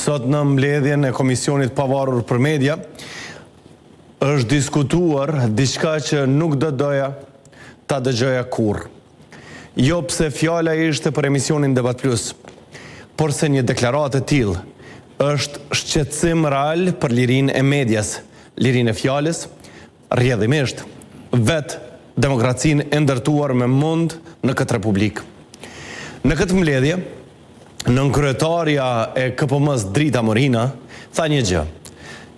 Sot në mbledhjen e Komisionit Pavarur për Media është diskutuar diçka që nuk do doja ta dëgjoja kurrë. Jo pse fjala ishte për emisionin Debat Plus, por se një deklaratë e tillë është shqetësim real për lirinë e medias, lirinë e fjalës, rrjedhimisht vetë demokracinë e ndërtuar me mund në këtë republikë. Në këtë mbledhje, nënkryetaria e KPM-s Drita Morina tha një gjë,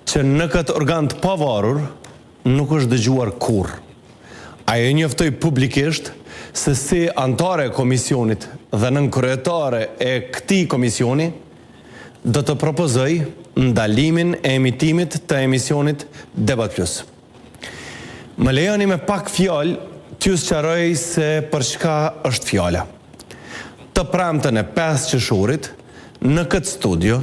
që në këtë organ të pavarur nuk është dëgjuar kurrë. Ajo njoftoi publikisht se si antare e komisionit dhe nënkryetare e këtij komisioni do të propozoj ndalimin e emitimit të emisionit Debat Plus. Më lejoni me pak fjalë t'ju sqaroj se për çka është fjala. Të premten e 5 qershorit, në këtë studio,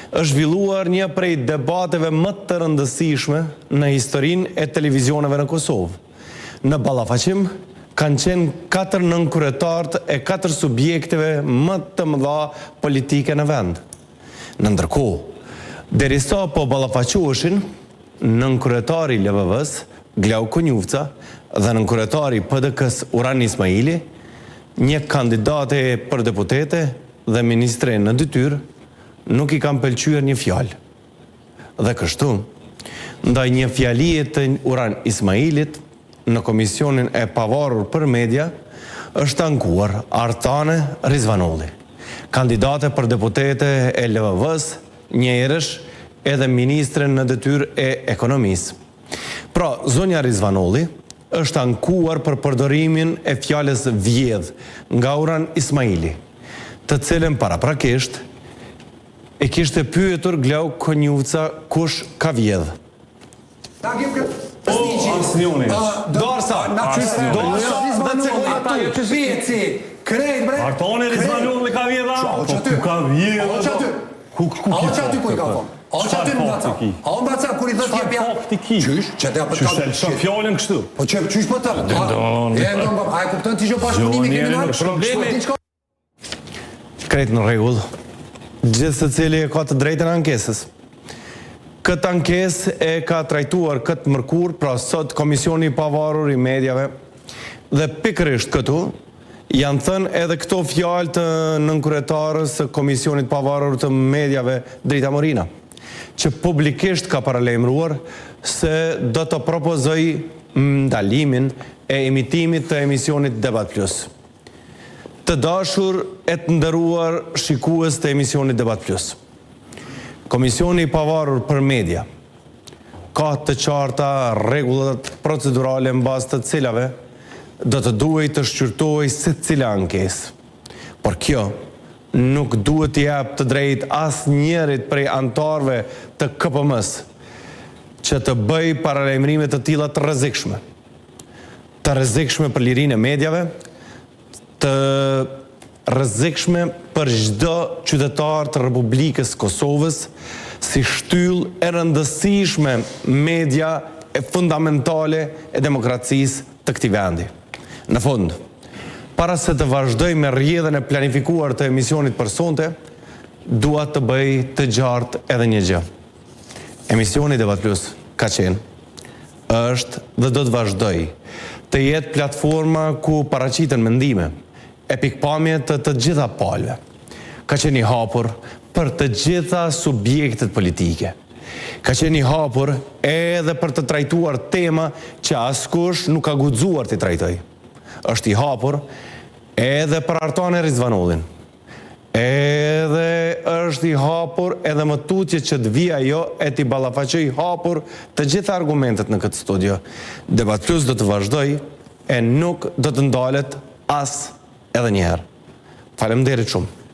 është zhvilluar një prej debateve më të rëndësishme në historinë e televizioneve në Kosovë. Në ballafaqim kanë qenë 4 nënkryetarët e 4 subjekteve më të mëdha politike në vend. Në ndërkohë, derisa po ballafaqoheshin nënkryetari i LVV-s, Glau Konjufca, dhe nënkryetari i PDK-s Uran Ismaili, një kandidate për deputete dhe ministre në detyrë nuk i kam pëlqyer një fjalë. Dhe kështu, ndaj një fjalie të Uran Ismailit në Komisionin e Pavarur për Media është ankuar Artane Rizvanolli, kandidate për deputete e LVV-s, njëherësh edhe ministre në detyrë e ekonomisë. Pra, zonja Rizvanolli është ankuar për përdorimin e fjalës vjedh nga Uran Ismaili, të cilën paraprakisht e kishte pyetur Glau Konjufca kush ka vjedh. Artone Rizvanolli ka vjedha? Ku ka vjedha? Ku ki po? A o mbaca kur i thot jepja? Qysh? Që te apë të Qysh fjallën kështu? Po qysh po të? A e kuptën t'i gjo pashpunimi kriminal? Krejt në rregull, gjithë se cili e ka të drejtën ankesës. Këtë ankes e ka trajtuar këtë mërkur, pra sot Komisioni i Pavarur i Mediave, dhe pikërisht këtu, janë thënë edhe këto fjalë të nënkryetarës së Komisionit Pavarur të Mediave Drita Morina, që publikisht ka paralajmëruar se do të propozoj ndalimin e emitimit të emisionit Debat Plus. Të dashur e të nderuar shikues të emisionit Debat Plus, Komisioni i Pavarur për Media ka të qarta rregullat procedurale mbas të cilave do të duhet të shqyrtojë secila ankesë. Por kjo nuk duhet t'i jap të drejtë asnjërit prej antarëve të KPM-s që të bëj paralajmërime të tilla të rrezikshme. Të rrezikshme për lirinë e mediave, të rrezikshme për çdo qytetar të Republikës Kosovës, si shtyllë e rëndësishme media e fundamentale e demokracisë të këtij vendi. Në fund, para se të vazhdoj me rrjedhën e planifikuar të emisionit për sonte, dua të bëj të gjartë edhe një gjë. Emisioni Debat Plus ka qenë, është dhe do të vazhdoj të jetë platforma ku paraqiten mendime e pikpamje të gjitha palëve. Ka qenë i hapur për të gjitha subjektet politike. Ka qenë i hapur edhe për të trajtuar tema që askush nuk ka guxuar t'i trajtoj. Është i hapur edhe për Artane Rizvanollin. Edhe është i hapur edhe më tutje që të vija jo e t'i ballafaqoj hapur të gjitha argumentet në këtë studio. Debat Plus do të vazhdoj e nuk do të ndalet as edhe njëherë. Faleminderit shumë.